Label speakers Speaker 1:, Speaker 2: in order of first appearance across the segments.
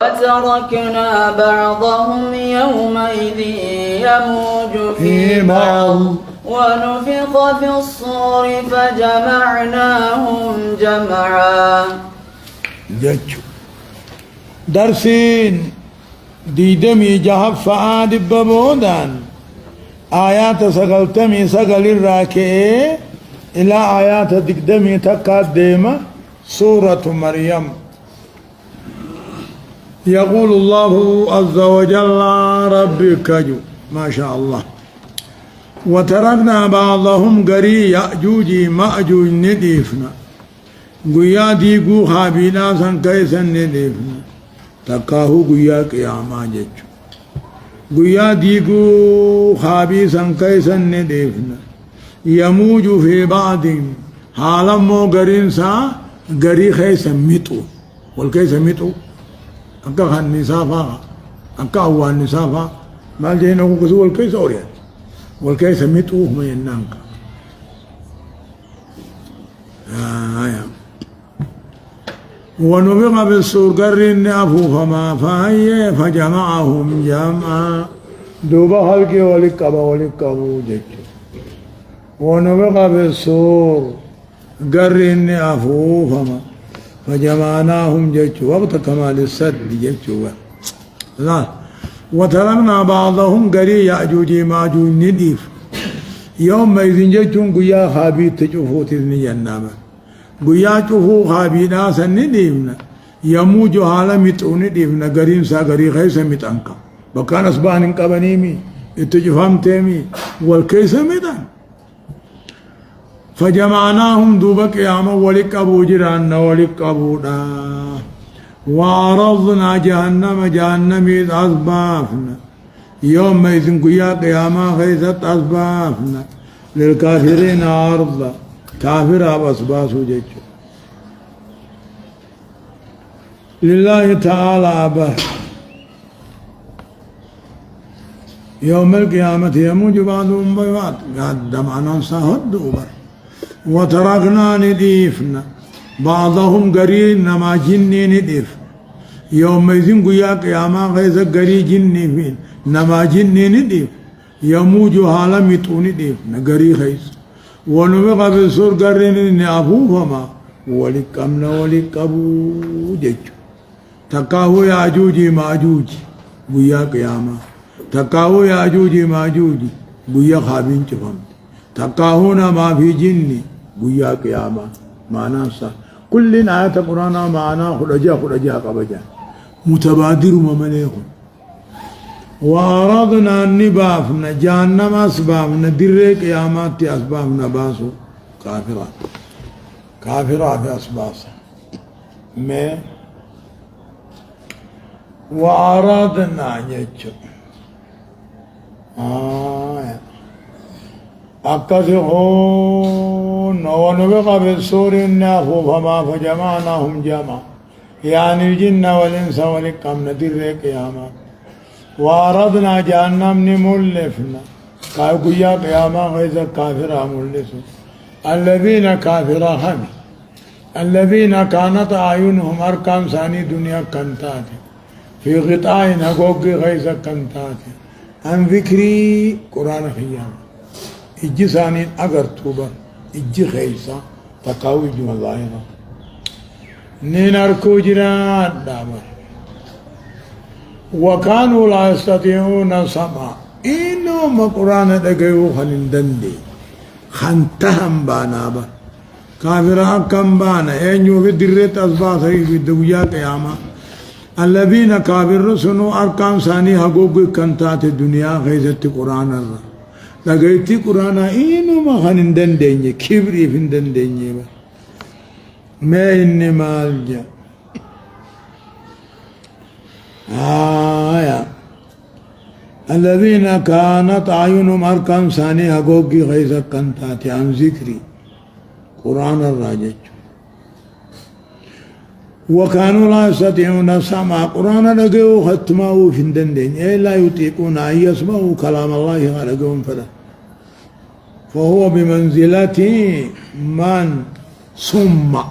Speaker 1: وتركنا بعضهم يومئذ يموج في بعض ونفخ في الصور فجمعناهم جمعا.
Speaker 2: درسين ديدمي جهب فعاد ببودان آيات سقلتمي سقل الراكئ إلى آيات دقدمي تقدم سورة مريم. يقول الله عز وجل ربك جو ما شاء الله وتركنا بعضهم قري يأجوج مأجوج نديفنا قويا ديقو خابينا سن كيسا نديفنا تقاهو قويا قياما جيجو قويا ديقو خابي سن كيسا نديفنا يموج في بعض حالا مو قرين سا قري خيسا ميتو والكيسا ميتو أكا خان نسافا أكا هو النسافا ما جينا هو كسو والكيس أوريان والكيس ميتوه ما ينانك ونفخ بالصور قرن أفوفما فهي فجمعهم جمعا دوبا خلقي ولكبو جج ونفخ بالصور قرن أفوفما فجمعناهم جج وقت كمال السد جج لا وتركنا بعضهم قري يأجوج ماجوج نديف يوم ما إذن ججون قيا خابي تجوفو تذني جناما قيا جوفو خابي ناسا نديفنا يموج حالا متو نديفنا قرين سا قري خيسا متانكا بكان أصبان انقبنيمي اتجفهم تيمي والكيسا متان فجمعناهم دوبا قياما ولك أبو جران ولك أبو دا وعرضنا جهنم أصبافنا يوم ما إذن قيا قياما خيثت أصبافنا للكافرين عرضا كافر أصباسو جيش لله تعالى أبه يوم القيامة يموج بعضهم ببعض قدم عنا صهد أبر وتركنا نديفنا بعضهم قرين نما جني نديف يوم يزين قيا قياما غيظ قري جني فين نما جني نديف يموج حالا متو نديف نقري خيس ونفخ بالصور قرين نأفوفما ولكمنا ولكبو جج تقاهو ياجوجي ماجوجي قيا قياما تقاهو ياجوجي ماجوجي قيا خابين شفم تقاهونا ما في جني قيا قياما معناه صح كل آية القرآن معناه خرجا قبجا متبادر ممليهم وأرادنا النبافنا جهنم أسبابنا دريك قيامات أسبابنا باسو كافرات في أسباسا ما وأرادنا يجب أكثرون ونفخ بالصور النافو فما فجمعناهم جمعا يعني الجن والإنس والإنس ندير قياما وأردنا جهنم نملفنا قيا قياما غيظ كافر ملسوا الذين كافر هم الذين كانت أعينهم أركان ثاني دنيا كنتات في غطاء نقوق غيظ كنتات عن ذكري قرآن خيام إجي ثاني أجر توبة إجي خيسا تقاوي جمظاهرة نيناركو جران دامر وكانوا لا يستطيعون سمع إنهم قرآن دقيو خلندندي خنتهم بانابا كافرا كم بانا أنيو في دريت أصباح في الدويا قياما الذين كافر سنو أركان ثاني حقوق كنتات الدنيا خيزت قرآن الرّ لقيتي قرآن إنه ما خنندن ديني كبري فندن ديني ما إني مالجا الذين كانت أعينهم أركان ثاني حقوقي غيظ كنتات عن ذكري قرآن الراجج وكانوا لا يستطيعون سمع قرآن لقوا ختمه فندن دين لا يطيقون أن يسمعوا كلام الله لقوهم فلا فهو بمنزلة من سمع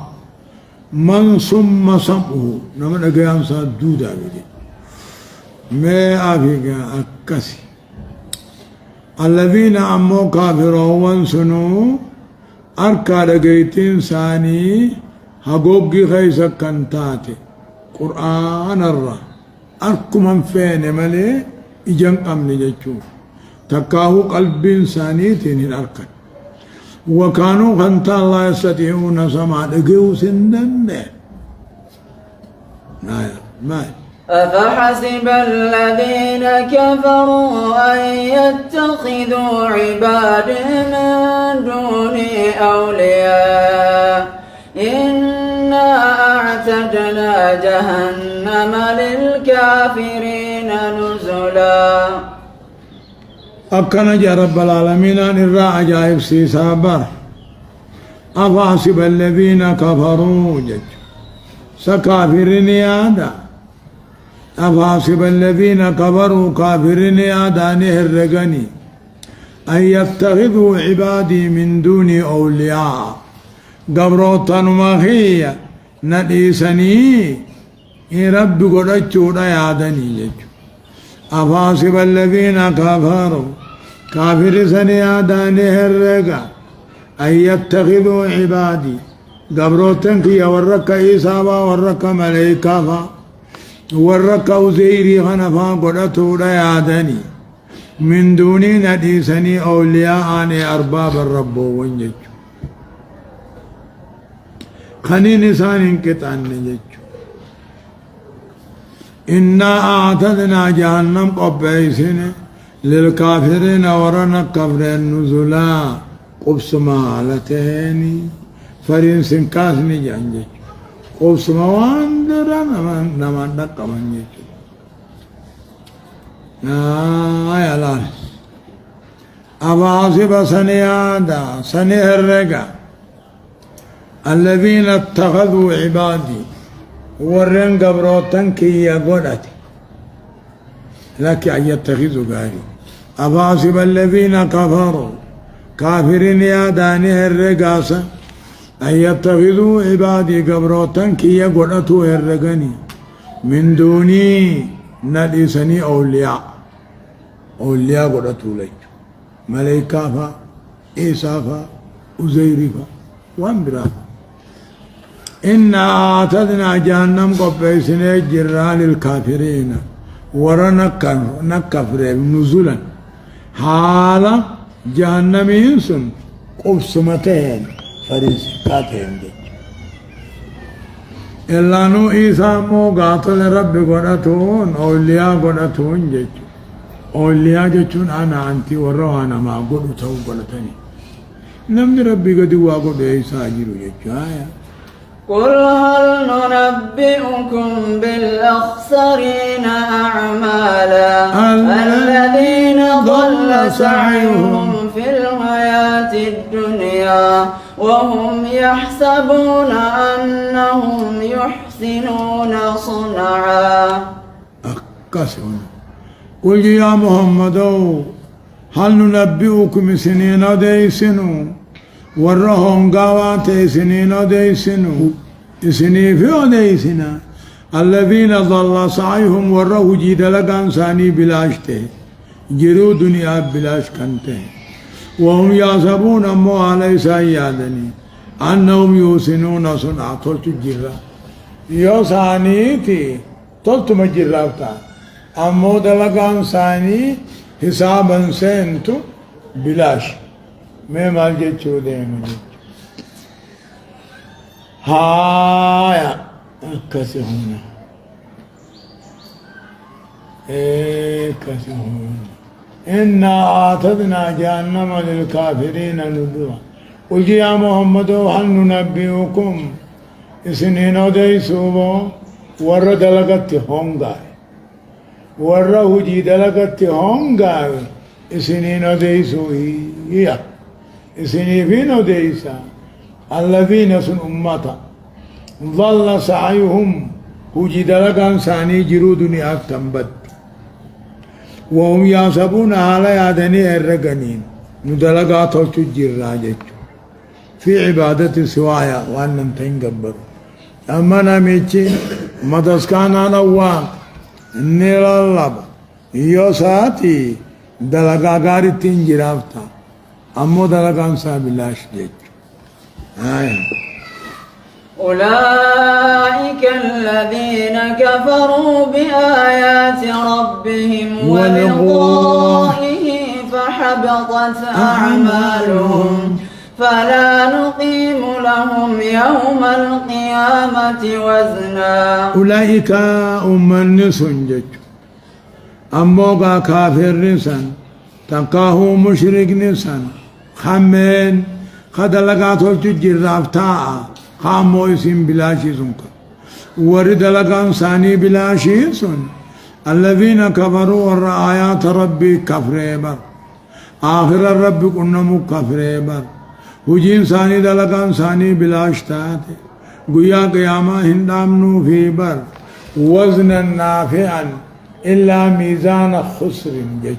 Speaker 2: من صم صمه نمن أجيان سادودا بدي ما أفيك أكسي الذين أمو كافرون سنو أركا لقيتين ثاني هقوقي خيسا كنتاتي قرآن الرّ أركو من فين ملي إجن أمني جيشو تكاهو قلب ثانيتين الأركان وكانوا خنتا الله يستطيعون سماع دقيو سندن ما
Speaker 1: أفحسب الذين كفروا أن يتخذوا عبادي من دوني أولياء إنا أعتدنا جهنم للكافرين نزلا
Speaker 2: أكنا يا رب العالمين أن الرأى عجائب سيسابر أفحسب الذين كفروا جج سكافرين يادا أفحسب الذين كفروا كافرين يادا نهرقني أن يتخذوا عبادي من دوني أولياء قبروتان مخية نديسني إن رب قدتشو يادني جج أفحسب الذين كفروا كافر سنيادا نهرقا أن يتخذوا عبادي قبروتن كي ورك إيسابا ورك ملائكة ورك وزيري خنفا قدتو يادني من دوني نديسني أولياء عن أرباب الرب ونجج خنين إنسان انكتان نجج إنا أعتدنا جهنم قبيسين للكافرين ورنا كفرين نزلا قبس مالتين فرين سنكاسني جانجج قبس مواندرا نمان دقا منجج يا لال أباصب سنيادا سنهرقا الذين اتخذوا عبادي ورن قبروتن كي يقولت لك أن يتخذوا قاري أفحسب الذين كفروا كافرين يا داني الرقاسة أن يتخذوا عبادي قبروتن كي يقولتوا الرقني من دوني نديسني أولياء قولتوا لك ملائكة فا إيسا فا أزيري فا وانبرا إنا أعتدنا جهنم قبيسنا جرا للكافرين ورنكفر نزلا حالا جهنم ينسن قبسمتين فريسكاتين دي إلا نو إيسا مو قاتل رب قرأتون أولياء قرأتون جيش أولياء جيشون أنا أنتي وروحانا ما قرأتون قرأتني نمد ربي قد واقود إيسا جيرو جيش
Speaker 1: قل هل ننبئكم بالأخسرين أعمالا الذين ضل سعيهم في الحياة الدنيا وهم يحسبون أنهم يحسنون صنعا
Speaker 2: أكسون قل يا محمد هل ننبئكم سنين ديسنو ورهم قوات سنين ديسنو سنين في ديسنا الذين ضل سعيهم وره جيد لقان ثاني بلاشته جرو دنيا بلاش كنته وهم يحسبون أمو علي سيادني أنهم يوسنون صنع طلت الجرة يوسانيتي طلت مجرة أمو دلقان ثاني حسابا سنتو بلاش मैं माल के चोदे मुझे हाया कैसे होना कैसे होना इन्ना आतदना जहन्नम लिलकाफिरीन नुज़ुला قل يا محمد هل ننبئكم इसने दे सुबो वर दलगत होंगा वर हुजी दलगत होंगा इसने दे सोई इसने भी न देसा الذين سن أمتا ظل سعيهم وجد لكان ثاني جرودني أكتنبت وهم يحسبون على يدني الرقنين ندلقات تجر راجج في عبادة سوايا وأن تنقبر أما نميتي مدسكان على واق نيل الله يوساتي دلقا غاري تنجرافتا أمو دلقان سابلاش ديك
Speaker 1: أولئك الذين كفروا بآيات ربهم ولقائه فحبطت أعمالهم فلا نقيم لهم يوم القيامة وزنا
Speaker 2: أولئك أمن سنجج أموغا كافر نسان تقاهو مشرك نسان خمين خدلقات التجر رافتاء خامو اسم بلاشي سنك ورد لقان ثاني بلاشي سن الذين كفروا آيات ربي كفر بر آخر الرب كنمو كفر بر وجين ثاني دلقان ثاني بلاش تاتي قيا قياما هندامنو في بر وزنا نافعا إلا ميزان خسر جج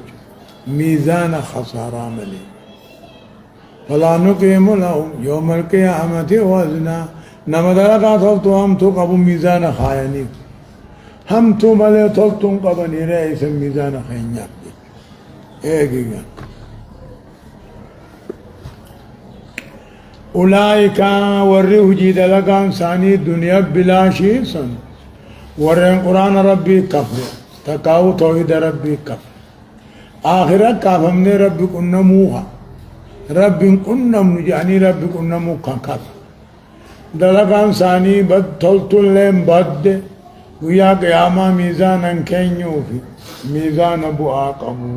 Speaker 2: ميزان خسارة ملي فلا نقيم لهم يوم القيامة وزنا نمدرقا تلتو هم تو قبو ميزان خايني هم تو ملي تلتو قبو نيرئيس ميزان خينيك ايجي أولئك ورّيه جيد لقان ثاني دنيا بلاشي سن ورّين قرآن ربي كفر تقاو توحيد ربي كفر آخرة كافمني ربي كنموها ربي كنم نجاني ربي كنمو كفر دلقان ثاني بد تلتو اللهم بد ويا قياما ميزانا كينيو في ميزان أبو آقمو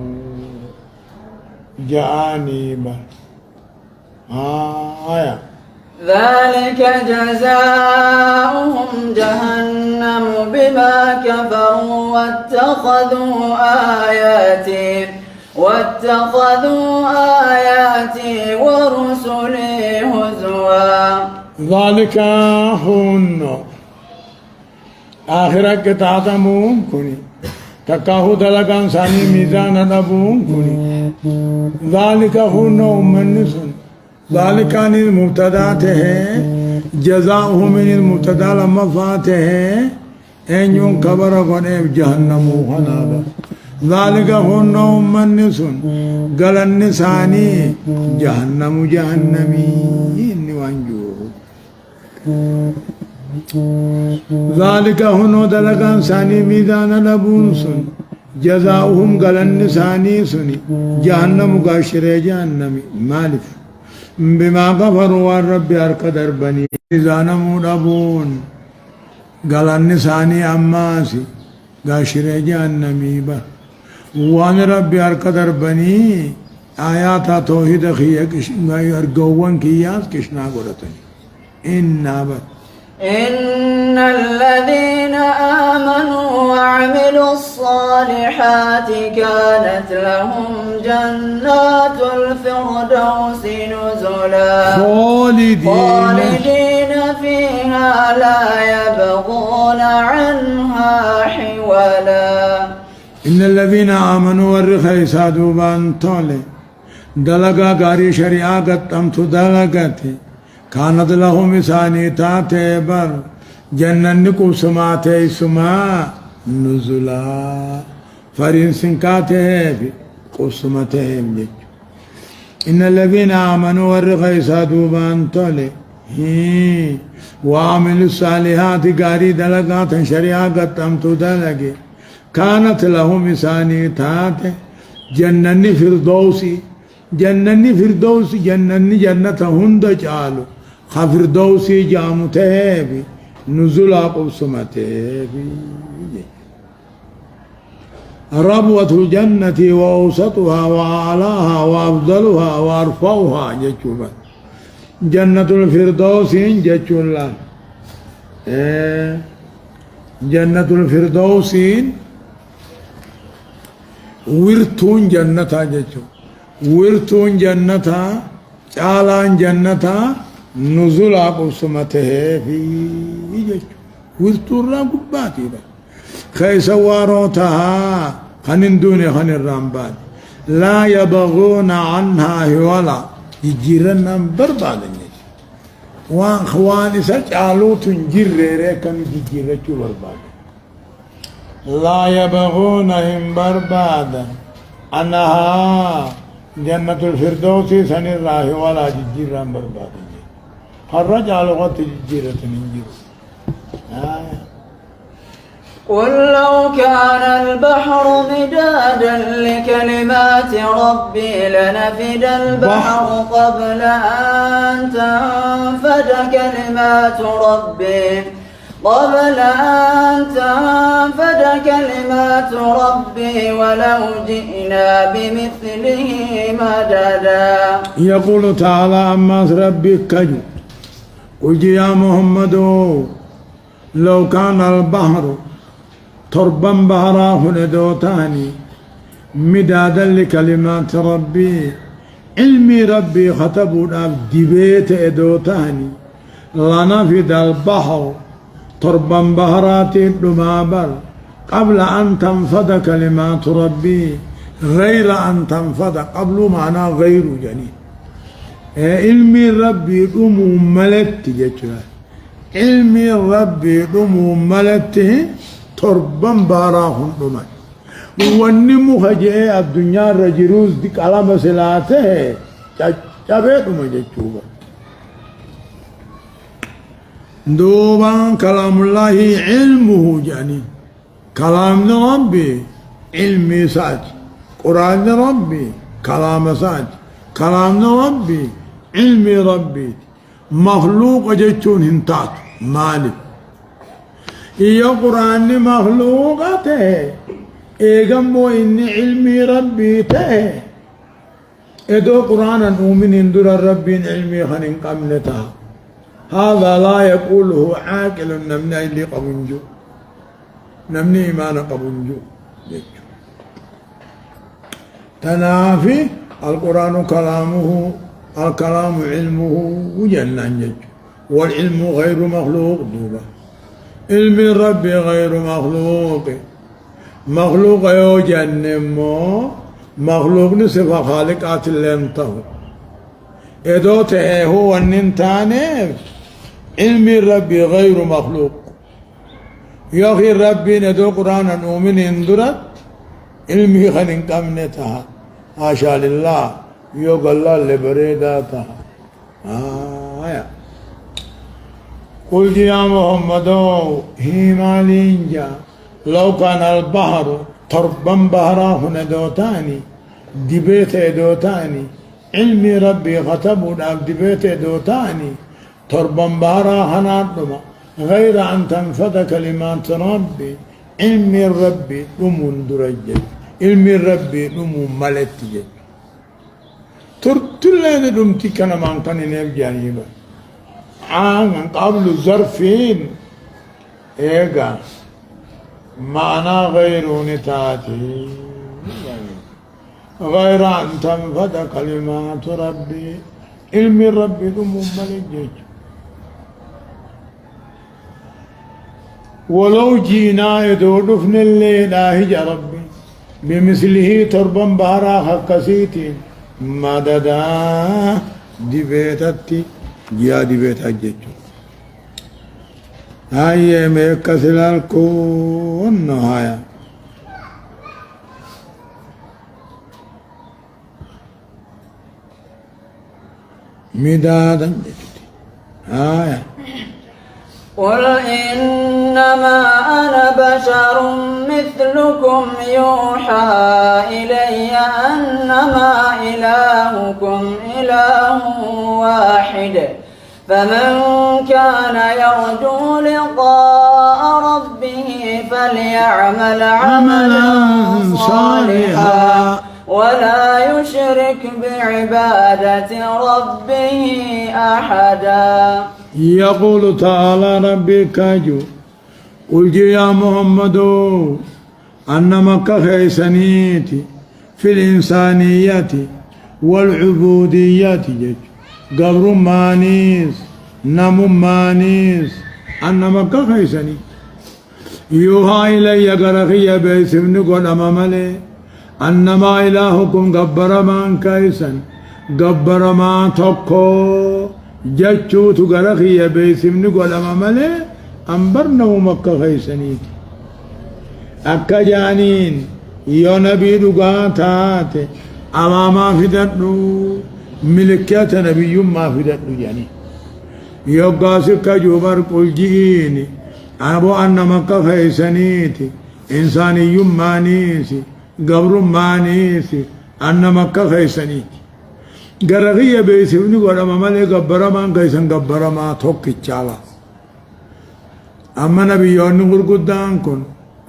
Speaker 2: جاءني بر آية
Speaker 1: ذلك جزاؤهم جهنم بما كفروا واتخذوا آياتي ورسلي هزوا
Speaker 2: ذلك هن آخرة كتاتمون كني تكاهو دلقان ثاني ميزان نبون كني ذلك هن أمنسون ذلك عن المبتدات جزاؤه من المبتدا لما فاته ان ينكبر قنيب جهنم خنابا ذلك هن أمنسون قال النساني جهنم جهنمي وانجوه ذلك هن دلقان ثاني ميزان لبونسون جزاؤهم قال النساني سني جهنم قاشر جهنمي مالف بما كفروا والرب أركدر بني إذا مدبون قال النساني أماسي قاشر جهنمي بر وان رب أركدر بني آيات توحيد خيك أرقوان كياس كشنا قرتني إنا بر
Speaker 1: إن الذين آمنوا وعملوا الصالحات كانت لهم جنات الفردوس نزلا خالدين فيها لا يبغون عنها حولا
Speaker 2: إن الذين آمنوا والرخي سادوا بانتولي دلقا قاري شريعة قطمت دلقتي كانت لهم إساني تاتي بر جنن قسماتي سما نزلا فرين سنكاتي في قسمتهم جج إن الذين آمنوا والرخي سادوا بانتولي وعملوا الصالحات قاري دلقات شريعة قطمت دلقي كانت لهم إساني تاتي جنن فردوسي جنن فردوسي جنن جنة هند جالو خفردوسي جامته بي نزلا قسمته بي ربوة الجنة وأوسطها وأعلاها وأفضلها وأرفعها جتشوبا جنة الفردوس جتشولا جنة الفردوس ورتون جنة جتشو ورتون جنة چالان جنة نزل قسمته في جتشو ورتون را قباتي با خيسواروتها خنن دوني خن الرامبات لا يبغون عنها ولا يجيرن برباد وان سجعلوا تنجر ريكم جيجيرة برباد لا يبغونهم بربادا أنها جنة الفردوس سن الراه ولا جيجيرة برباد الرجع لغة جيجيرة ننجر
Speaker 1: قل لو كان البحر مدادا لكلمات ربي لنفد البحر قبل أن تنفد كلمات ربي ولو جئنا بمثله مددا.
Speaker 2: يقول تعالى أما ربي كجو قل يا محمد لو كان البحر تربا بهراه ندوتاني مدادا لكلمات ربي علمي ربي خطبوا دبيت ادوتاني لنفد البحر تربا بهرات دمابر قبل أن تنفد كلمات ربي غير أن تنفد قبل معنى غير جنين علمي ربي دمو ملت جتلا علمي ربي دمو ملته تربا باراهم دمان ونمو خجئ الدنيا رجروز دي كلام سلاته جابت مجتوبا دوبا كلام الله علمه جاني كلام ربي علمي ساج قرآن ربي كلام ساج كلام ربي علمي ربي مخلوق جتون هنتات مالك يا قرآن مخلوقته إيجمو إن علمي ربي ته إدو قرآن نؤمن اندر ربي علمي خنين قملتها هذا لا يقوله عاقل نمني اللي قبنجو نمني إيمان قبنجو تنافي القرآن كلامه الكلام علمه وجنان جج والعلم غير مخلوق دوبا علم ربي غير مخلوق مخلوق يوجنمو مخلوق نصف خالقات اللي انتهوا ادوته هو الننتاني علم ربي غير مخلوق يا أخي ربي ندو قرآن نؤمن اندرت علمي خلين قمنتها حاشا لله يوغ الله لبريداتها قل يا محمد هيمالينجا لو كان البحر تربا بهراه ندوتاني دبيت دوتاني علمي ربي خطبوا دبيت دوتاني تربا بهراه نادما غير أن تنفذ كلمات ربي علمي ربي أمون درجة علمي ربي أمون ملتجة ترتلين دمتي كان من كان نبجانيبا عن قبل ظرفين إيجا معنى غير نتاتي غير أن تنفذ كلمات ربي علمي ربي أمون ملتجة ولو جينا يدودفن الليل آهج ربي بمثله تربا بارا حقسيتين مددا دبيتتي جيا دبيتا جيجو هاي ميكسلال كون نهاية مدادا هاي
Speaker 1: قل إنما أنا بشر مثلكم يوحى إلي أنما إلهكم إله واحد فمن كان يرجو لقاء ربه فليعمل عملا صالحا ولا يشرك بعبادة ربه أحدا.
Speaker 2: يقول تعالى ربي كاجو قل يا محمد أنما كخيسانيتي في الإنسانية والعبودية قبر مانيس نم مانيس أنما كخيساني يوها إلي قرخي باسم نقول أمامالي أنما إلهكم قبر من كيسان قبر ما تقو جتشو تقرخي يا بيسمني قول أما ملي أنبرنا مكة خيسنيت أكا جانين يو نبي دقاتات أما ما فدتنو ملكات نبي ما فدتنو يعني يو قاسك جبر قل جيني أبو أن مكة خيسنيتي إنساني ما نيسي قبر ما نيسي أن مكة خيسنيتي قرغية بيسيبني قول أما مالي قبرا ما كيسن قبرا ما توكي تشالا أما نبي يون قدان كن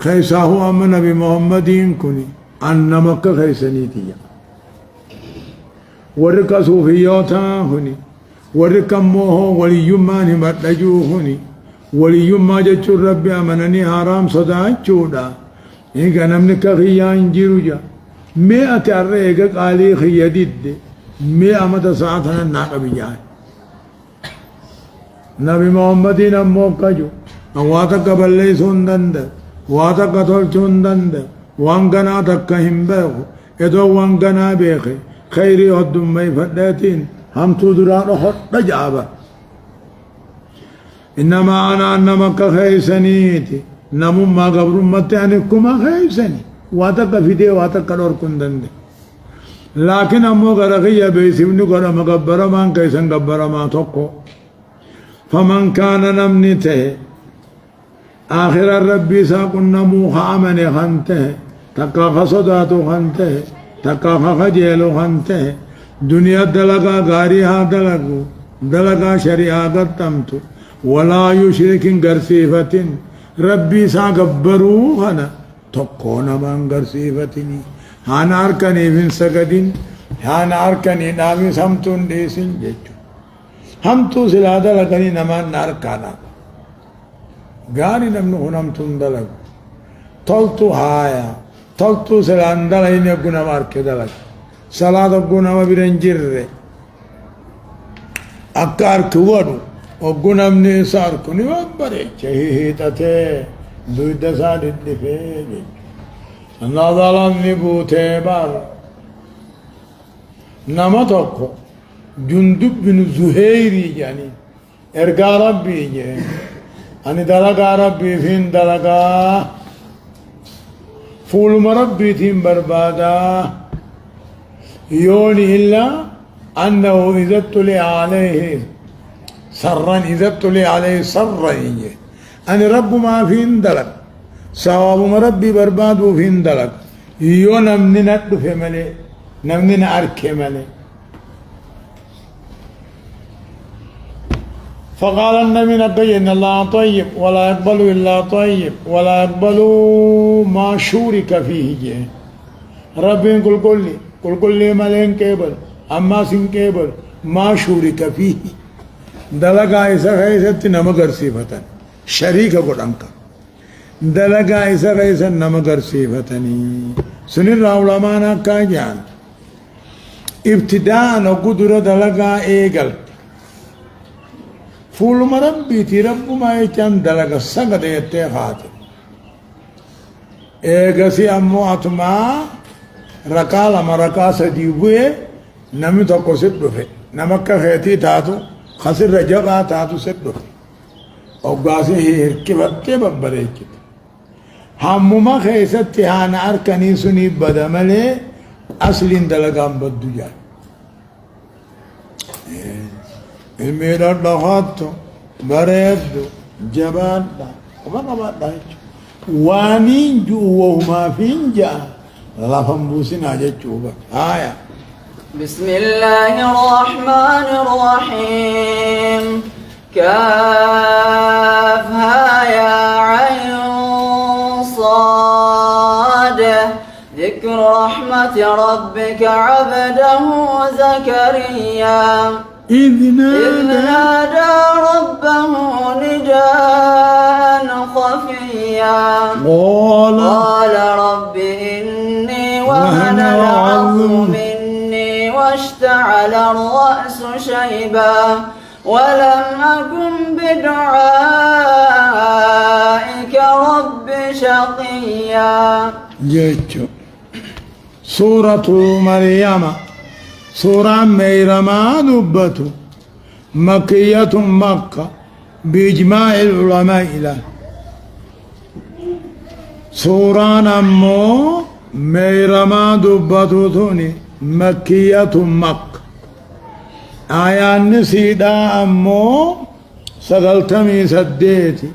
Speaker 2: خيساه أما نبي محمدين كني أن مكة خيسنيتي ورقا صوفيوتا هني ورقا موه ولي ما نمت لجو هني ولي ما جتشو ربي أمنني حرام صدا چودا إيقا نمنك خيان جيروجا مئة الرئيقا قالي خياديد مئة مدى ساعتنا الناقة بجان نبي محمدين أموكا جو واتك بلي سندند واتك تلچندند وانگنا تكا هم بيخو ادو وانگنا بيخي خيري هدوم مي فتاتين هم تدران خط جابا إنما أنا أنمك خيسنيتي نمو ما قبر متعنكما خيسني واتك فيدي واتك دور كندند لكن أمو غرغية بيسمني قرى مقبر من كيسن قبر ما توقو فمن كان نمنته آخر الربي ساقن نمو خامن خانته تقا خصداتو خانته تقا خجيلو خانته دنيا دلقا غاريها دلقو دلقا شريعة قدمتو ولا يشرك غرسيفة ربي ساقبرو خنا تقون من غرسيفتني هانا أركني من سجدين هانا أركني نامي سمتون ديسين جيجو همتو سلادة لكني نمان ناركانا غاري نمنو هنمتون دلق تلتو هايا تلتو سلان دلين يقنا مارك دلق سلادة قنا مبرنجر أكار كوارو وقنا من إسار كوني وابري چهي تته دويدة سادت دفاجي نظرا نبوتي بار نمتوكو جندب بن زهيري يعني ارقى ربي يعني أني دلقى ربي فين دلقى فول مربي تيم بربادا يوني إلا أنه إذا ابتلي عليه سرا إذا ابتلي عليه سرا أني رب ما فين دلق سواب مربي برباد وفين دلق يو نمني ندو في ملي نمني نعرك ملي فقال النبي نبي إن الله طيب ولا يقبل إلا طيب ولا يقبل ما شورك فيه جه ربي قل لي ملين كيبل أما سين كيبل ما شورك فيه دلقا إسا خيست نمغر صفتن شريك قرآنك دلقا إسا خيست نمغر صفتني سنر علمانا كاجان ابتداء نقدر دلقا إيقل فول مربي تي رب ما يكن دلقا سنگد يتخات إيقسي أمو أتما ركا لما ركا سديبوه نمي تقو سدوه نمكا خيتي تاتو خسر رجبا تاتو سدوه وقاسي هركبت ببريكت همما خيست هانا أركني سني بدملي أصلين دلقام بدو جاي الميرا دخاتو بريدو جبادا وما بعد وانين جو وهما فينجا لفن بوسنا جتشوبا آية
Speaker 1: بسم الله الرحمن الرحيم كافها يا عين صاد ذكر رحمة ربك عبده زكريا
Speaker 2: إذ
Speaker 1: نادى ربه نداء خفيا قال رب إني وهن العظم مني واشتعل الرأس شيبا ولم أكن بدعائك رب شقيا
Speaker 2: جيتشو سورة مريم سورة ميرما دبتو مكية مكة بإجماع العلماء إلى سوران أمو ميرما دبتوتوني مكية مكة آيان سيدا أمو سقلتمي سديتي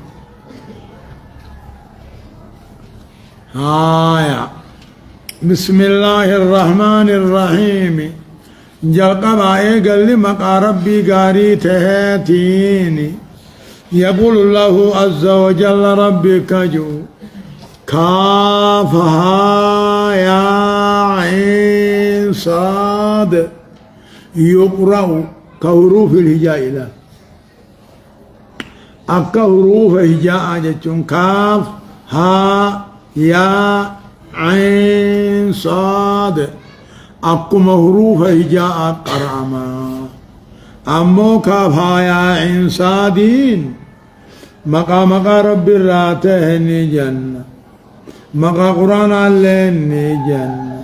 Speaker 2: آية بسم الله الرحمن الرحيم جلقب آئے قال مقا ربي قاري تهاتيني يقول الله عز وجل ربي كجو كافها يا عين صاد يقرأ كحروف الهجاء له أكا حروف هجاء جتون كاف ها يا عين صاد أكو حروف هجاء قراما أمو كاف ها يا عين صادين مقا رب الراته جنة مقا قرآن اللي جنة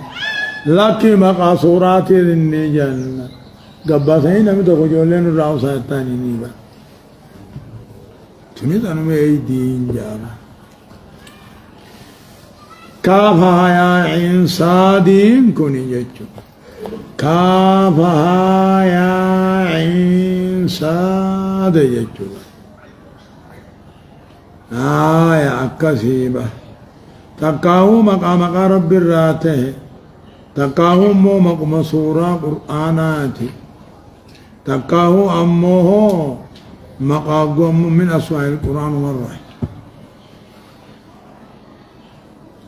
Speaker 2: لكي مقا صورات جنة قبضين نمي تخجولين الرعو ساتاني نيبا تميت أنا ميدين جانا كافها يا عين صادين كوني جتشو كافها يا عين صاد جتشو آية أكسيبة تقاو مقا رب الراته تقاو مو مقم سورة قرآناتي تقاو أمه مقاقم من أسماء القرآن والرحيم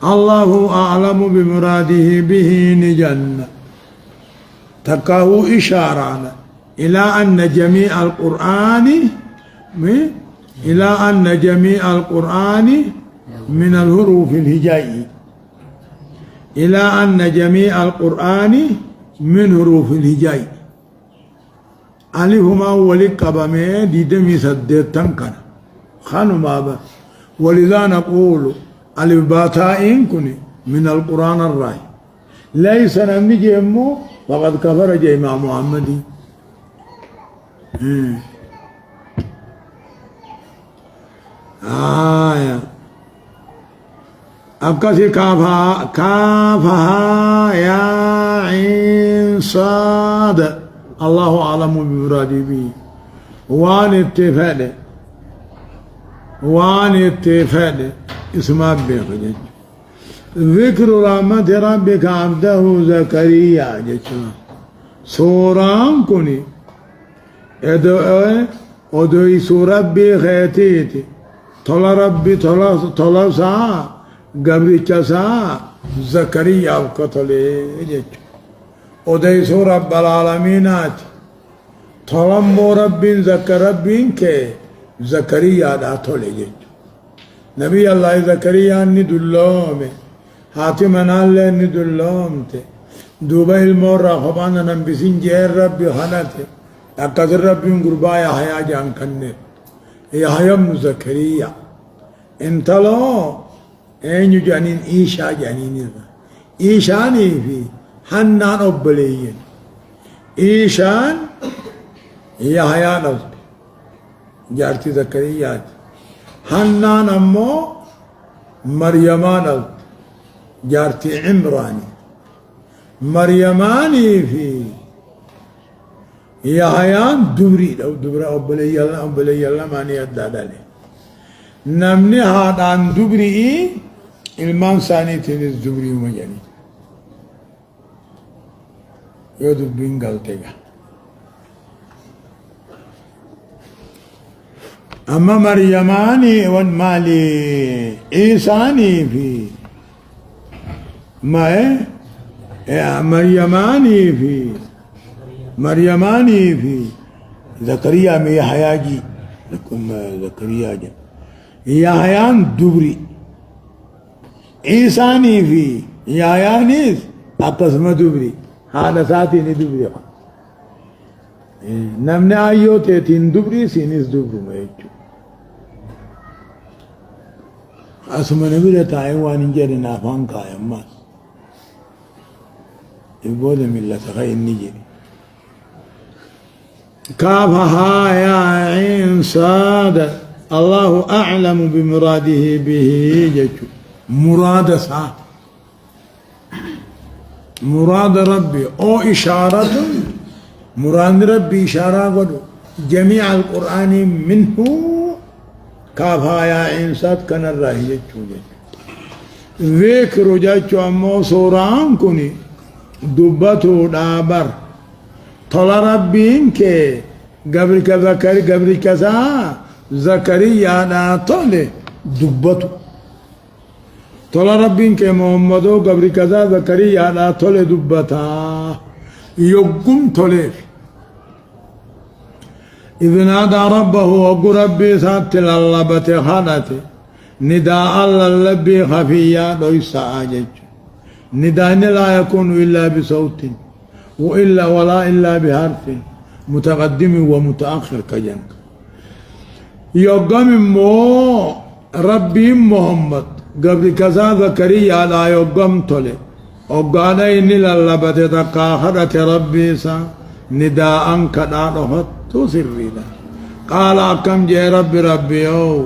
Speaker 2: الله أعلم بمراده به نجنة تقاو إشارة إلى أن جميع القرآن من الحروف الهجائية إلى أن جميع القرآن من حروف الهجاء ألفهما ولقبمه ديدمي سدتن كان خانوا بابا ولذا نقول ألف باتائن كن من القرآن الراي ليس نمني جيمو فقد كفر جيما محمد آية أبكسي كافها يا عين صاد الله أعلم بمراده به وان اتفاد اسمه بيخجج ذكر رحمة ربك عبده زكريا جتنا سوران كوني ادوي سورة بخيتيتي طلع ربي طلع ساعة قبل ساعة زكريا وقتله جتنا ادوي سورة رب العالمينات طلع رب ذكر ربين كي زكريا دا طلع جتنا نبي الله زكريا ندلومه حاتمنا الله ندلومته دوبه المورة خبانا نمبسين جير ربي خانته أكثر ربي قربا يحيى جان كنه يحيى بن زكريا انتلو اين جانين إيشا جانين إيشاني في حنان أبليين إيشان يحيى نصب جارتي زكريا حنان أمو مريمان جارتي عمراني مريماني في يحيان دبري أو دبري أبلي الله ماني أدادالي نمني هادان دبري المان ثاني تنس دبري مجاني يودو بين غلطيغا أما مريماني والمالي إيساني في ما مريماني في زكريا مي حياجي لكم زكريا جا يحيان دبري إيساني في يحيانيس أقسم دبري هذا ساتي ندبري نمني آيو تين دبري سينيس دبري ما يجو أسمى نبيل تايوان جري نافان كايم ما يبود من الله سخاي النجري كافها يا عين صاد الله أعلم بمراده به جتو مراد سا مراد ربي أو إشارة مراد ربي إشارة قدو جميع القرآن منه كافها يا عين صاد كان الراهي جتو ذكر جتو أمو سوران كوني دبتو دابر طلع ربين كي قبل كذكري قبل كذا زكريا نا طلع دبتو طلع ربين كي محمدو قبل كذا زكريا نا طلع دبتا يقوم طلع إذ نادى ربه وقل ربي سات الله بتخانته نداء الله اللبي خفيا ليس عاجج نداء لا يكون إلا بصوت وإلا ولا إلا بحرف متقدم ومتأخر كجنك يقام مو ربي محمد قبل كذا زكريا لا يقام طلع وقال إني للبت تقاخرة ربي سا نداء كداره تسرنا قال كم جاء ربي أو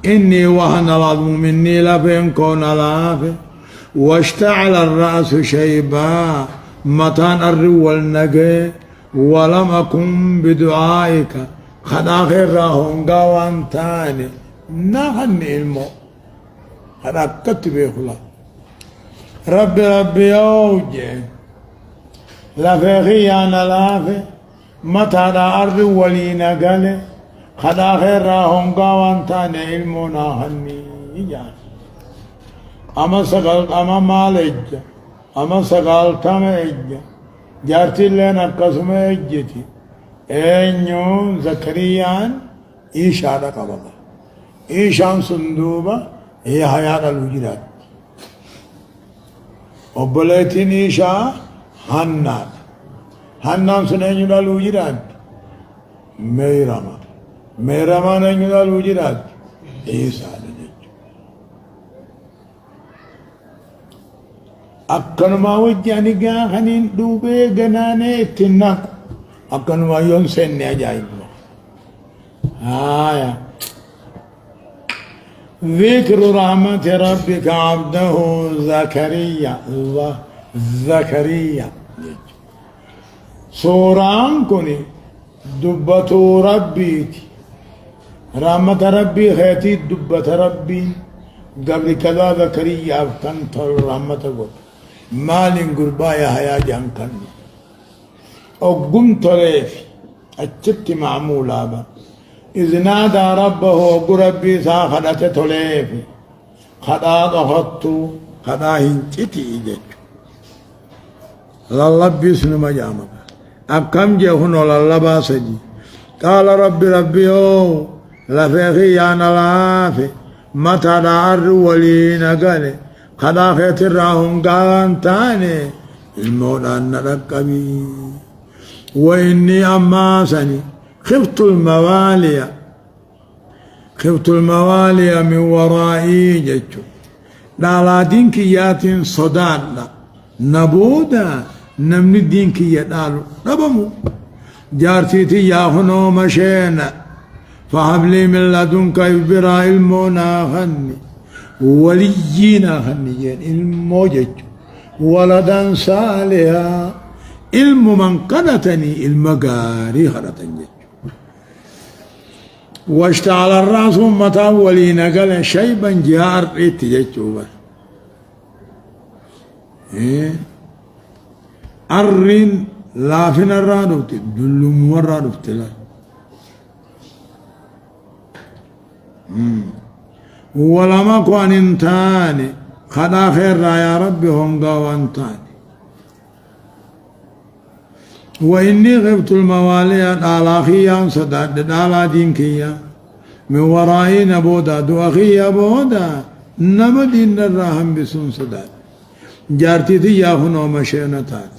Speaker 2: إني وهن العظم مني لفين كون لافه واشتعل الرأس شيبا متان الرول نجي ولم أكن بدعائك خدا خير راهم قوان تاني نحن المو خدا كتبه خلا ربي أوجه لفخي أنا لافه متان الرول نجي خدا خير راهم قوان تاني المو نحن جان أما سقلت أما مالج أما سقال تام إجا جارتي لنا قسم إجتي إنيو زكريان إيشارة قبضة إيشان صندوبة هي حياة الوجرات وبلتين إيشا حنان سنين الوجرات ميرما نين الوجرات إيسا أكنما وجاني غانين دوبي غناني تنك أكنما يونسن أجايب آية ذكر رحمة ربك عبده زكريا سوران كوني دبتو ربيتي رحمة ربي خيتي دبت ربي قبل كذا زكريا أفتنت رحمة قول مالين قربايا هيا جان كان او قمت ريفي اتشت معمولا با اذ نادى ربه قربي ساخدت تليفي خدا ضغطو خدا هنچتي ايجت لالبي سنما جامك اب كم جهنو لالبا سجي قال ربي او لفخي يا نلافي متى دار ولي نقالي خدا خيت الراهم قان تاني المولى نركبي وإني أماسني خفت الموالي من ورائي جتشو دالا دينكيات صدانا نبودا نمني دينكيات دالو نبمو جارتيتي ياهنو مشينا فهب لي من لدنك إبرا المونا خني ولينا خنيين الموجج ولدا صالحا علم من قنتني المقاري خلتني واشتعل الرأس متى ولينا قال شيبا جار اتججوبا أرين لافن الرادوت دلوم الرادوت لا ولما كان انتاني خدا خير يا ربي هم قوان تاني وإني غبت الموالي على أخيا صداد على دينكيا من ورائي نبودا دو أخيا بودا نمدين الرحم بسون صداد جارتي تي ياهنو مشينا تات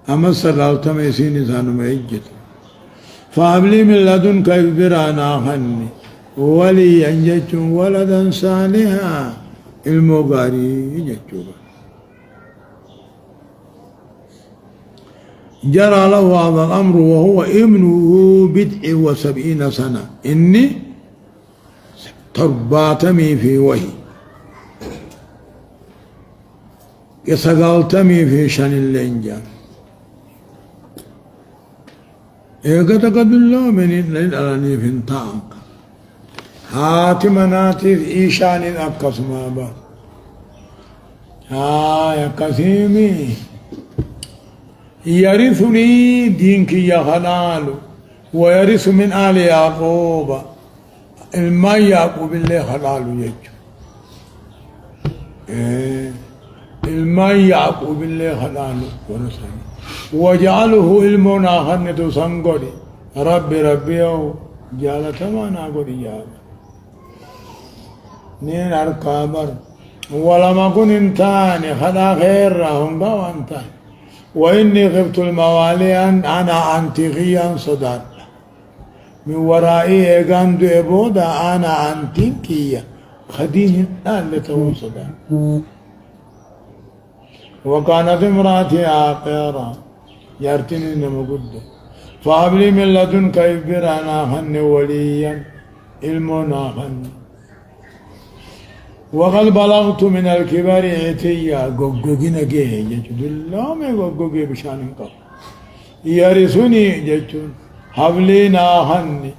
Speaker 2: أما سقالت ميسين سانو ميجت فأبلي من لدنك إبرانا خني ولي أنجت ولدا صالحا المغاري جتوبا جرى له هذا الأمر وهو ابنه 70 سنة إني ترباتمي في وهي يسقلتمي في شن اللينجان قد الله من الألاني في انتاق هاتمناتي إيشان أكس ما بار يا كثيمي يرثني دينك يا خلال ويرث من آل يعقوب الما يعقوب اللي خلال يجو الما يعقوب اللي خلال ورسل وجعله المنا خنت سنغوري ربي أو جالت ما نقولي يا نين أركابر ولما كن انتاني خدا خير هم وانتاني وإني خفت الموالي أن أنا أنتقيا صدار من ورائي إيقان دوئبودا أنا أنتقيا خدين اللي تو صدار وكانت امرأتي عاقرة يرتني نمقود فهب لي من لدنك إبرانا خن وليا المنا خن وقد بلغت من الكبار عتيا غوغوغينا جه جچ دلا میں غوغوغي بشان کا يرثني جچ حبلنا هن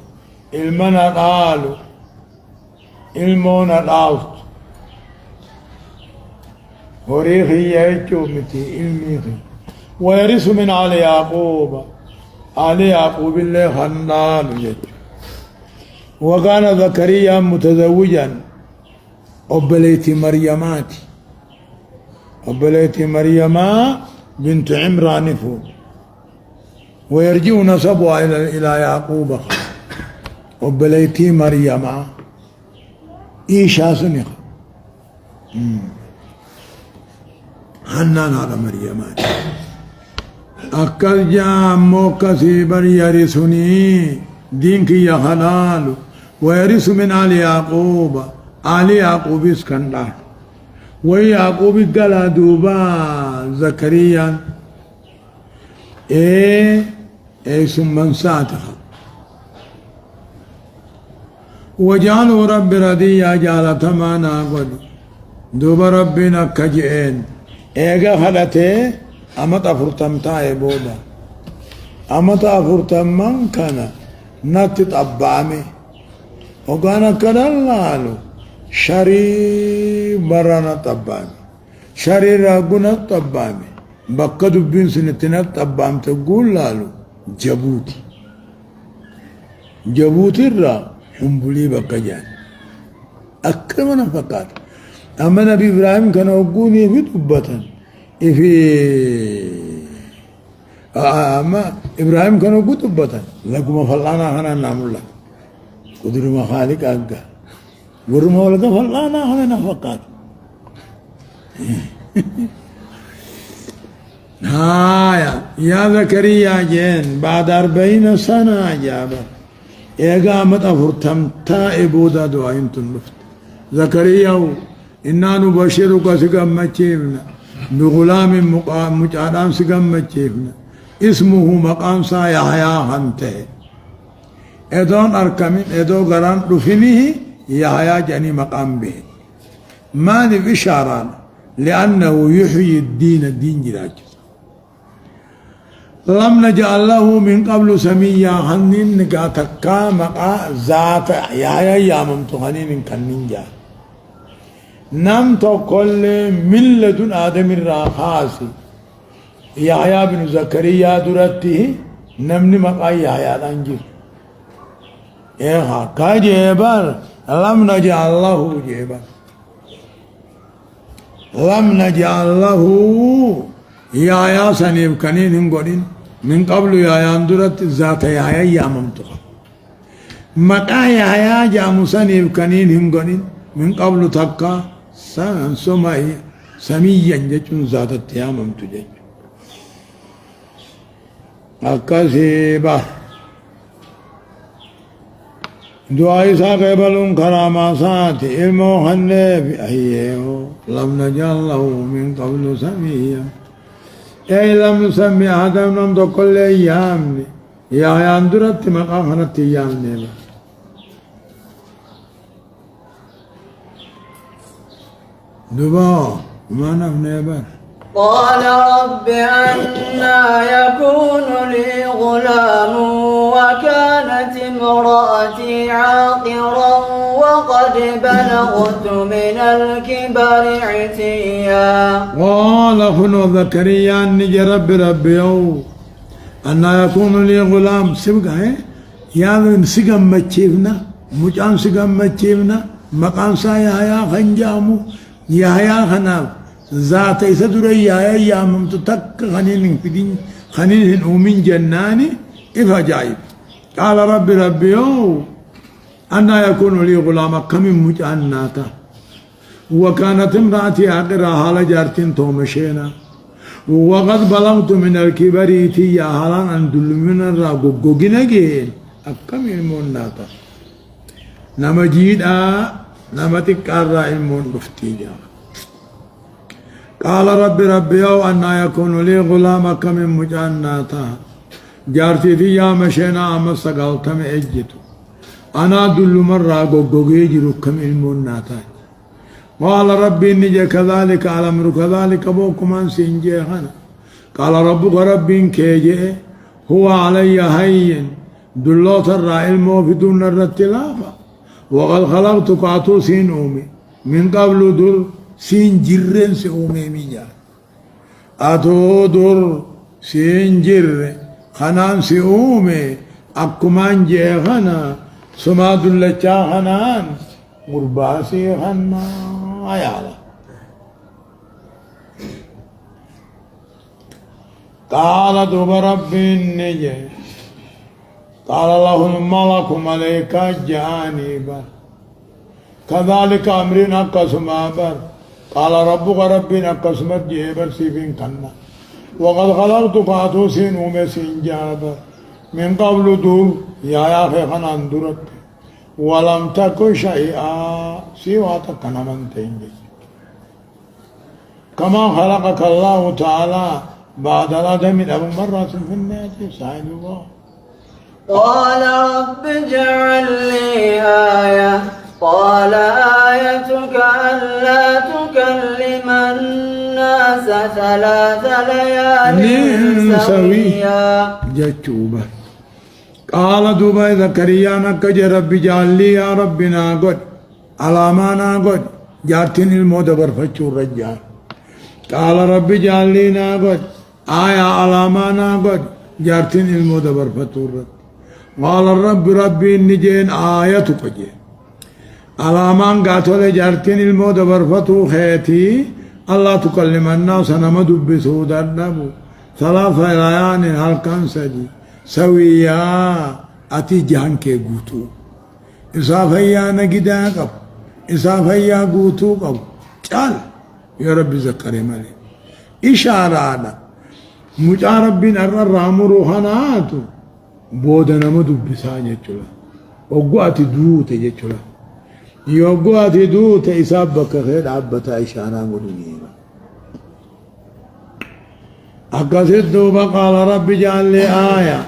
Speaker 2: المنا قالوا المونا قاوت وريخي يجو متي الميخي ويرث من آل يعقوب اللي خنان جچ وكان زكريا متزوجا أبليتي مريم بنت عمران فو ويرجع نسبها إلى يعقوب أبليتي مريم إيشا سنخ حنان على مريم أكل جام كثيبا يرثني دينك يا حلال ويرث من آل يعقوب آل يعقوب اسكندر ويعقوب قال دوبا زكريا ثم ساتخ وجعلوا رب رديا جعل تمانا قد دوبا ربنا كجئين ايغا خلته امت افرتمتا بودا امت افرتمان كان نتت ابامي وكان كدلالو شري برانا طبامي شري راغونا طبامي بكا دبين سنتنا طبام تقول لالو جبوتي را همبلي بكا جان أكرمنا فقط أما نبي إبراهيم كان أقولي في دبتا أما إبراهيم كان أقول دبتا لكم فلانا خنا نعمل لك قدر ما خالق أقا ورمو لك فلانا خنا فقط يا زكريا جين بعد 40 سنة جابر إقامت أفرتمتا إبودا دعين تنفت زكريا إنا نبشرك سقمتشيفنا بغلام مجعلان سقمتشيفنا اسمه مقام سا يحيى خنته إدون أركمين إدو غران رفنه يحيى جاني مقام به ما بشاران لأنه يحيي الدين جراج لم نجعل له من قبل سميا خنين نقاتكا مقا ذات يحيى ياممت خنين كنين جا نم تقول من لدن آدم الراخاسي يحيى بن زكريا درته نمني مقا يحيى الانجل إيها كجبر لم نجعل له جبر لم نجعل له يا سنيب كنين هنقولين من قبل يا اندرت ذات يا ياممتو مقا يا جام سنيب كنين هنقولين من قبل تكا سمي سميا جچون ذات ياممتو جچ أكسيبا دعاء ساقبلون كرامات علمو خنف أيهو لم نجعل له من قبل سميا أي لم نسمي أحدا من كل أيامني يا يندرت مقامنا أيامني دبا ما نفني بر
Speaker 1: قال رب أنا يكون لي غلام وكانت امرأتي عاقرا وقد بلغت من الكبر عتيا
Speaker 2: قال خنو زكريا نجي ربي أنا يكون لي غلام سبقا يا من سقم متشيفنا مجان سقم متشيفنا مقام سايا خنجامو يا خناب ذات يسدر يا ممتتك خنين فدين خنين ومن جناني إفا جايب قال ربي أنا يكون لي غلام كم مجاناتا وكانت امرأتي عقرا حال جارتين تومشينا وقد بلغت من الكبر يا حالان أن دلمنا الرقوقنا جين أكم الموناتا نما جيدا نما تكارا المون بفتيجا قال ربي أن يكون لي غلام كم مجاناتا جارتي في يا مشينا أما سقلت مأجتو أنا دل مرة قوقوقي جرو كم الموناتا قال ربي إني كذلك الأمر كذلك أبوكم أن سنجيخنا قال ربك ربي كيجي هو علي هين دلوت الرأي الموفدون الرتلافة وقد خلقتك أتو سين أمي من قبل دل سين جرين سي أمي ميجا أتو دل سين جر خنان سي أمي أكمان جيخنا سما دلچا خنان غرباسي خنا آيالا قال دوب ربي النجي قال له الملك ملائكة جانبا كذلك أمرنا قسم بر قال ربك ربنا قسمت جيبر سيفين كنا وقد خلقتك أتوسين ومسين جابر من قبل دول يا أخي خنان درت ولم تكن شيئا سوى تكنا من تنجي كما خلقك الله تعالى بعد الآدم أبو مرة في الناس سعيد الله
Speaker 1: قال رب اجعل لي آية قال آيتك ألا تكلم الناس 3 ليال سويا
Speaker 2: جتوبة قال دوبا زكريا نكج ربي جعل لي يا ربنا قد على ما نقد جارتين الموت برفتشو الرجال قال ربي جعل لي نقد آية على ما نقد جارتين الموت برفتشو الرجال قال الرب ربي النجين آيتك جين على ما قاتل جارتين الموت برفتشو خيتي الله تكلم الناس نمد بسود النبو 3 ليال هل كان سجي سويا أتي جان كي قوتو إصافيا نجدا قب إصافيا قوتو قب قال يا ربي ذكري مالي إشارة مجا ربي نرى الرامو روحاناتو بودنا مدو بسان يجولا وقواتي دوت يجولا يوقواتي دوت إصابك خير عبتا إشارة مدنينا أقصد دوبا قال ربي جعل لي آية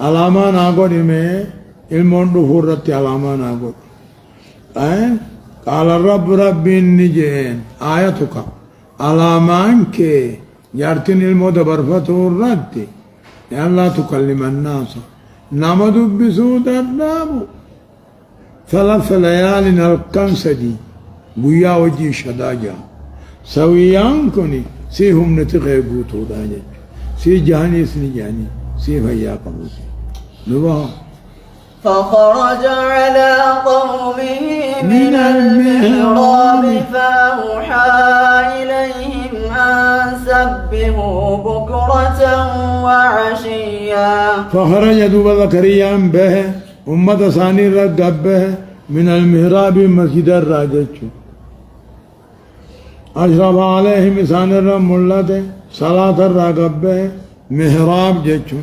Speaker 2: على ما نقول إمي المون دفورتي على ما نقول قال الرب ربي النجين آيتك على ما أنك يارتين الموت برفتو الرد لا تكلم الناس نمد بسود النابو 3 ليال الكنسدي بويا وجي شداجا سويان كوني سيهم نتغي بوتو داني سي جاني سني جاني سي فيا قموسي نبا
Speaker 1: فخرج على قومه من المحراب فأوحى إليهم أن سبحوا بكرة وعشيا
Speaker 2: فخرج دوب زكريا به أمة ثاني رقب به من المحراب مسجد الراجج أشرف عليهم إسان الرم ملته صلاة الرقب به محراب جج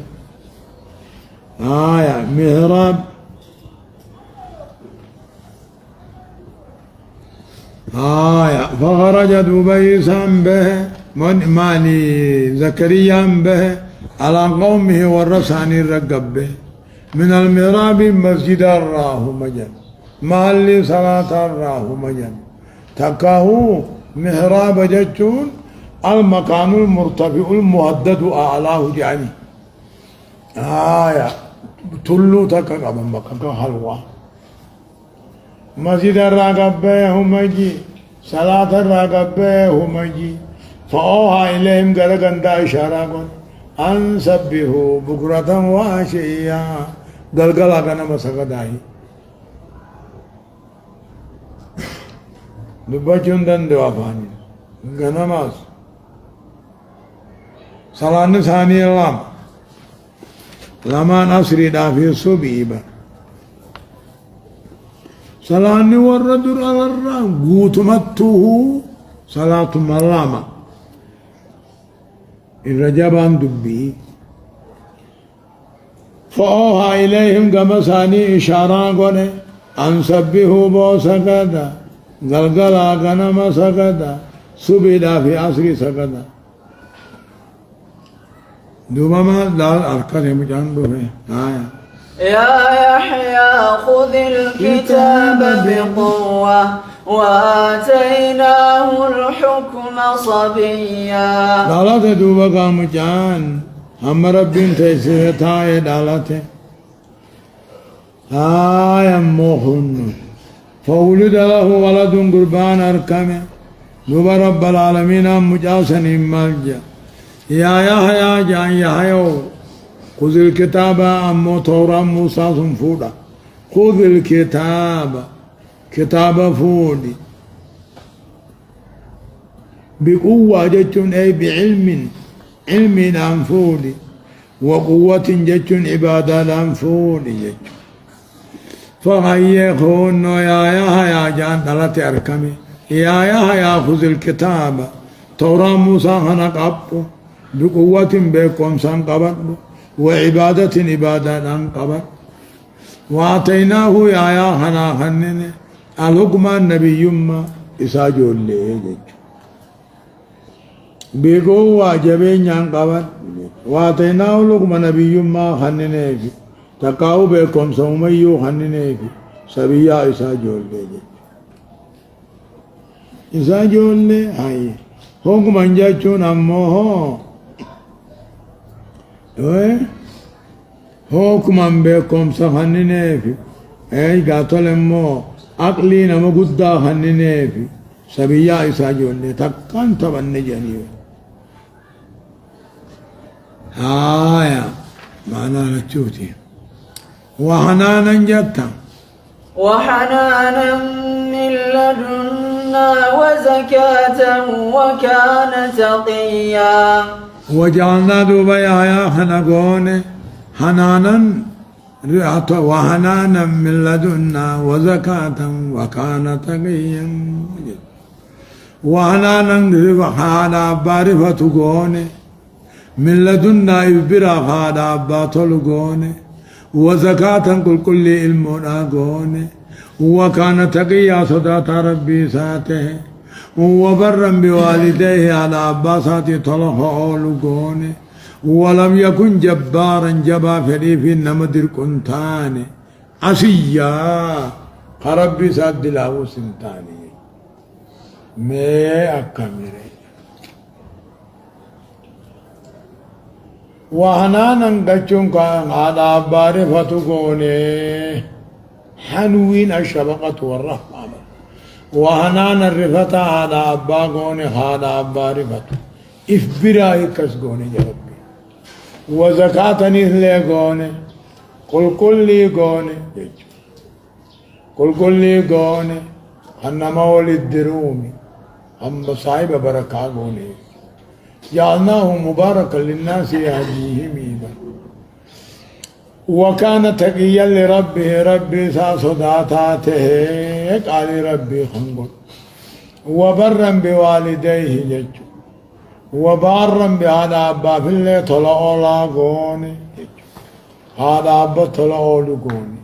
Speaker 2: محراب فخرج دبيسا به ماني زكريا به على قومه والرساني الرقب به من المهراب مسجد الراه مجن محل صلاة الراه مجن تكاهو محراب جتون المكان المرتفع المهدد أعلاه يعني تلو تكا قبن بكا حلوة مسجد الرقب هم جي صلاة الرقب هم جي فأوها إليهم قلقندا إشارة أن سبحوا بكرة وعشيا قلقلا كان مسقداي دبچون دن دوا فاني غنماس صلاة ثاني اللام لما نصري دافي صبيبا صلاة ورد على الرام قوتمته صلاة ملامة الرجبان دبي فأوها إليهم كما ثاني إشارة قوله أن سبحوا بوسكدا قلقلا غنم سكدا سبدا في عصر سكدا دوبما دال أركان مجاندو ہے
Speaker 1: يا يحيى خذ الكتاب بقوة وآتيناه الحكم صبيا
Speaker 2: دالات دوبا قامجان هم رب تيسير تاي دالات موخن فولد له ولد قربان أركم دوبا رب العالمين مجاسن مالجا يا يحيى جان يحيى خذ الكتاب أمو تورا موسى سنفودا خذ الكتاب كتاب فودي بقوة جتون أي بعلم علم أنفودي وقوة جتون عبادة أنفودي جتون فغيّخون يا يحيى جان دلت أركمي يا يحيى خذ الكتاب تورا موسى خنق أبو بقوة بكم سنقبض وعبادة عبادة انقبض وآتيناه يا خنا خنن الحكم النبي ما إساجو اللي بقوة جبين انقبض وآتيناه الحكم النبي ما خنن تقاو بكم سوميو خنن سبيا إساجو اللي إساجو اللي هاي حكم انجاچون أموه حكما بكم سخنني في اي قاتل مو عقلي نما قدا خنني في سبيا إساجون تكن تبني جنيو معنى نتشوتي وحنانا جتا
Speaker 1: وحنانا من لدنا وزكاة وكان تقيا
Speaker 2: وجعلنا دوبيا يا خنقون حنانا وحنانا من لدنا وزكاة وكان تقيا وحنانا حالا بارفة قون من لدنا إبرا حالا باطل قون وزكاة كل علمنا قون وكان تقيا صدات ربي ساته وبرا بوالديه على عباسات طلحه لقونه ولم يكن جبارا جبا فريف النمدر كنتان عسيا خربي ساد له سنتاني ما أكمل وحنانا قچون كان على بارفة قونه حنوين الشفقة والرحمة وحنانا الرفتا على أبا قوني على أبا رفتا إفبراهي كس قوني جربي وزكاة نهلي قوني كل قوني كل قوني أنما ولد رومي هم صاحب بركة قوني جعلناه مباركا للناس يهديهم إيبا وكان تقيا لربه ربي صداتاته قال ربي خنقل وبرا بوالديه جج وبارا بهذا أبا في اللي طلعوا لاغوني هذا أبا طلعوا لقوني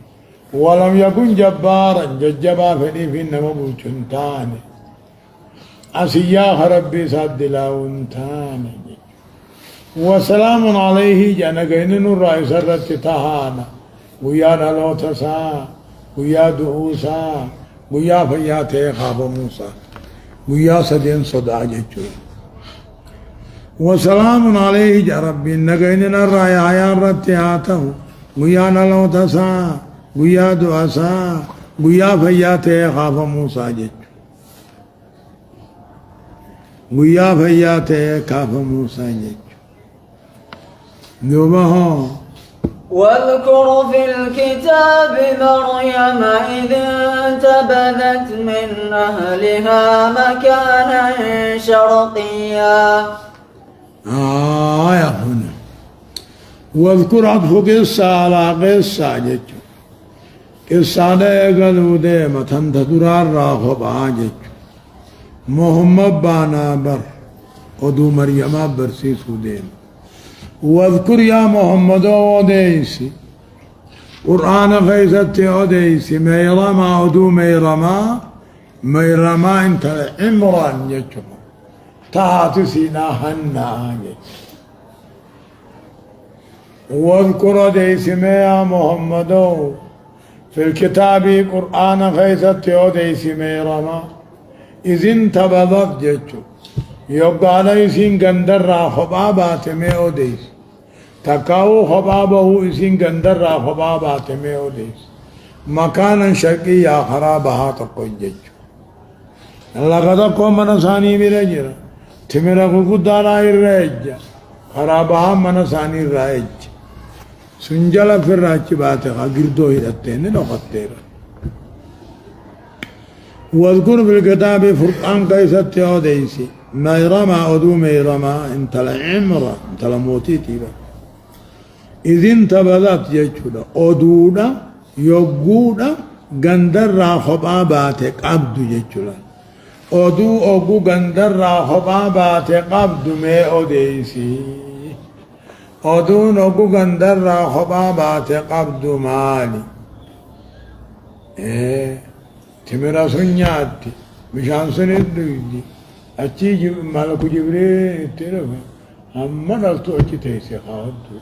Speaker 2: ولم يكن جبارا ججبا فني في النمو چنتاني أسياخ ربي ساد لاونتان وسلام عليه جنقين الرئيس الرتتهانا ويا نلوتسا ويا دعوسا ويا فياتي خاف موسى ويا سدين صدع جيجو وسلام عليه جا ربي نقين الرئيس عيان رتهاته ويا نلوتسا ويا دعوسا ويا فياتي خاف موسى جيجو ويا فياتي خاف موسى جيجو دوبها
Speaker 1: واذكر في الكتاب مريم إذ انتبذت من أهلها مكانا شرقيا
Speaker 2: يا هنا واذكر عطف قصة على قصة جيجو قصة قالوا ديما تنتظر الراخب عاجج محمد بانا بر ودو مريم برسيسو ديما واذكر يا محمد وديسي قرآن خيستي وديسي ميرما ودو ميرما انت عمران يجب تاتسينا هنا واذكر وديسي يا محمد في الكتاب قرآن خيستي وديسي ميرما إذن تبضت يجب يبقى ليسين قندر خبابات ميوديس تكاو خبابه إسين قندر خبابات ميوديس مكانا شرقيا خرابها تقوجج لقد قوم منساني برجرة تمرا قدانا الرج خرابها منساني الرج سنجل في الرج باتها قردو هدتين نقطير واذكر في الكتاب فرقان قيست يوديسي ميرما أدو ميرما انت لعمرة انت لموتيتي با إذن تبذت يجودا أدودا يقودا قندر راخبا باتك عبد يجودا أدو قندر راخبا باتك عبد مي أديسي أدو نقو قندر راخبا باتك عبد مالي تمرا سنياتي مشان سندويدي أتي مالك جبريل تلفا أما نلتو أتي تيسي خاطو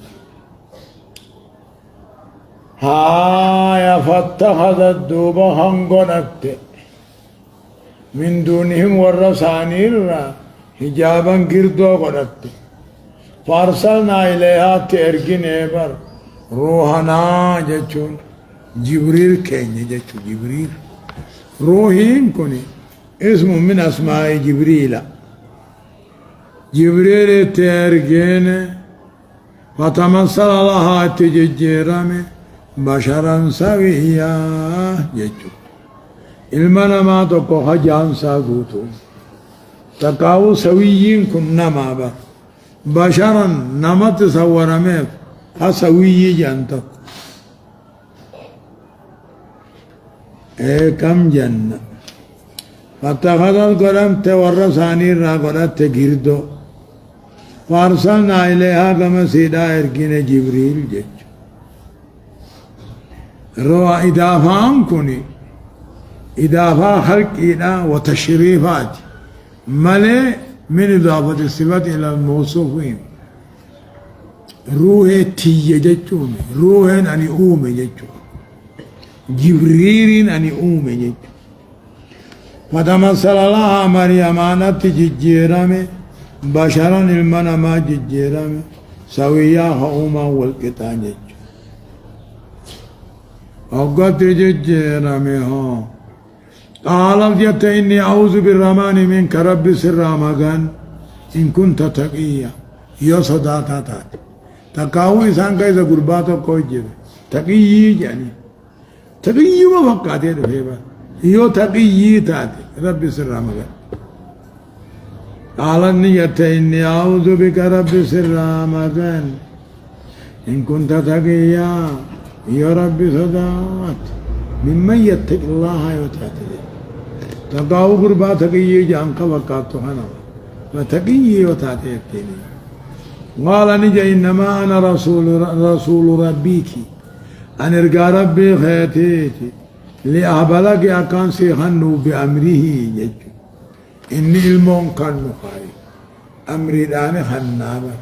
Speaker 2: يا فاتخذ الدوبة هنغنت من دونهم ورساني حجابا قردو غنت فارسلنا إليها ترقين إبر روحنا جتشون جبريل كيني جتشو جبريل روحين كوني اسمه من أسماء جبريل جبريل ترجين فتمثل لها تججيرامي بشرا سويا يجو المنا ما تقو خجان ساقوتو تقاو سويين كن نما با بشرا نمت سورميف سويي جانتك كم جنة فاتخذت قرمت ورساني را قرأت گردو فارسلنا إليها كما سيدا إرقين جبريل جج روا إضافة كوني إضافة خلق إلى وتشريفات ملي من إضافة الصفة إلى الموصوفين روح تي ججون روح أني أوم ججون جبريل أني أوم ججون فتمثل لها مريم أنت ججيرامي بشرا المنما ججيرامي سويا هؤما والقطان جج وقت ججيرامي ها قالت جت إني أعوذ بالرحمن منك رب سر مغان إن كنت تقيا يا صداتا تات تقاو إنسان كيسا قرباتا كوي جيب تقيي يعني تقيي ما فقاتي رفيبا يو تقيي تاتي رب سر مغان قال النية إني أعوذ بك رب سر مغان إن كنت تقيا يا رب صدات ممن يتق الله يتاتي تقاو قربا تقيي جانك وقاتو حنا فتقيي وتاتي التيني قال نجا إنما أنا رسول ربيك أن ارقى ربي خيتيتي لأهبلك أكان سيخنو بأمره يجو إني المون كان مخاي أمري داني خنابا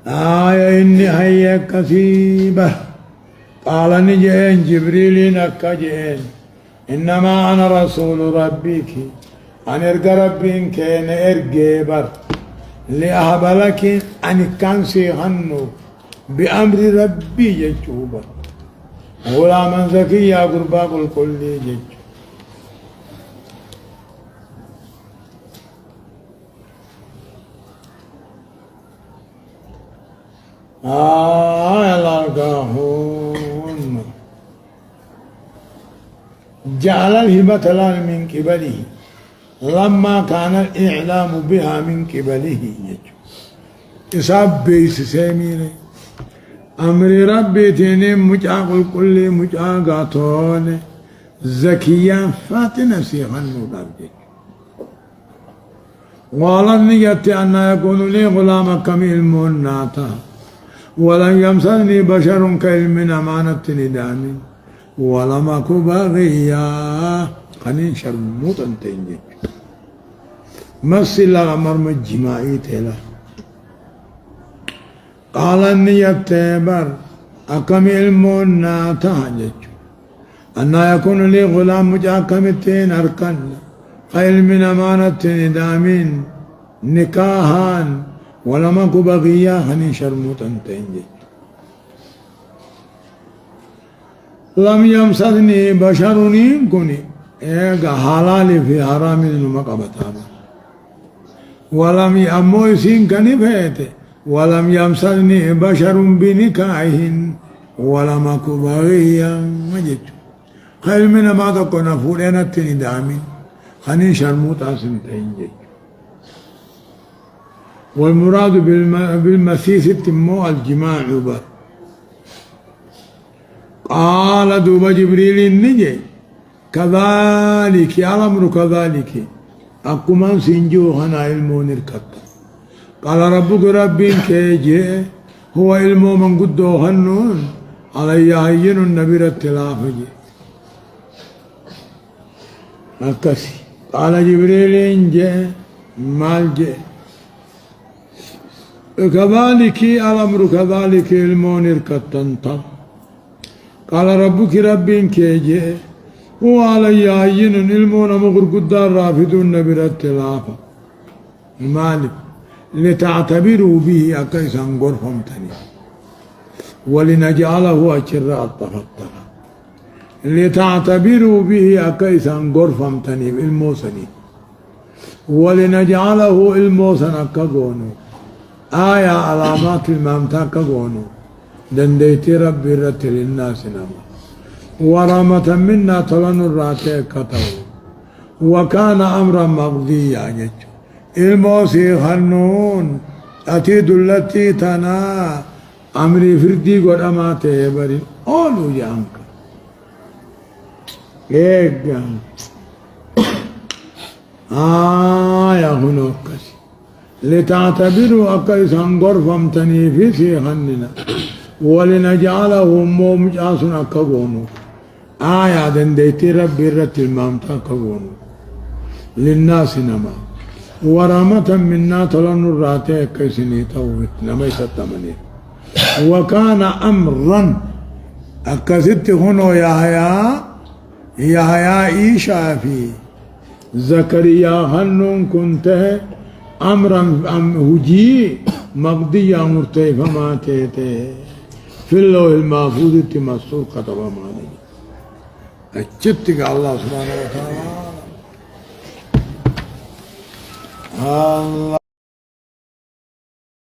Speaker 2: إني هيا كثيبة قال نجين جبريل نكجين إنما أنا رسول ربك أن إرقى ربين كين إرقى بر لأهب لك أن كان سيغنو بأمر ربي جيشوبا غلاما زكيا قرباق الكل جيش يلقاهن جعل الهبة لها من قبله لما كان الإعلام بها من قبله إصاب بيس سمير أمر ربي تنم مجاق الكل مجاقاتون زكيا فاتنا سيخن ربك قال النية أن يكون لي غلام كميل مناتا ولن يمسني بشر كعلم أمانة ندام ولم أك باغيا خنين شرموطا تنجي مثل أمر مجمعي تلا قال النية تبر أكم علمنا تهجج أن يكون لي غلام مجاكمتين أركن علم أمانة ندامين نكاهان ولم أك بغيا خنين شرموطا تنجي لم يمسسني بشر كوني إيجا حلال في حرام المقبتان ولم يأموي سين كني فيته ولم يمسسني بشر بنكاح ولم أك بغيا مجد خير من ما تكون فولنا تندامين خنين شرموطا سنتين والمراد بالمسيس التمو الجماع بر قال دوب جبريل النجي كذلك يا الأمر كذلك أقوم سنجو هنا علمو نركت قال ربك ربي كيجي هو علمو من قدو هنون علي هين النبي التلافجي أكسي قال جبريل انجي مال جي كذلك الأمر كذلك علمو نركت انتم قال ربك ربي كيجي هو علي هين علمون مغر قدار رافدون برت لافا مالك لتعتبروا به أكيسا غرفم تني ولنجعله أشراء الطفطفة لتعتبروا به أكيسا غرفم تني الموسني ولنجعله الموسن كغونو آية علامات المامتا كغونو دنديتي ربي رت للناس نما ورحمة منا تلن الراتي كتو وكان أمرا مقضيا جج الموسي خنون أتيد التي تنا أمري فردي قد أماتي برين أولو جانك إيه جانك يا هنوكس لتعتبروا أكيسا غرفم تنيفي خننا ولنجعله مومجاسنا كغونو آية دنديتي ربي رت المامتا كغونو للناس نما ورحمة منا تلن الراتي كيسني توت نما يستمني وكان أمرا أكست هنو يا إيشا في زكريا هنون كنت أمرا هجي مقضيا مرتيفا ما تيتي في اللوح المحفوظ مسطور كتب ماني أجبتك الله سبحانه وتعالى الله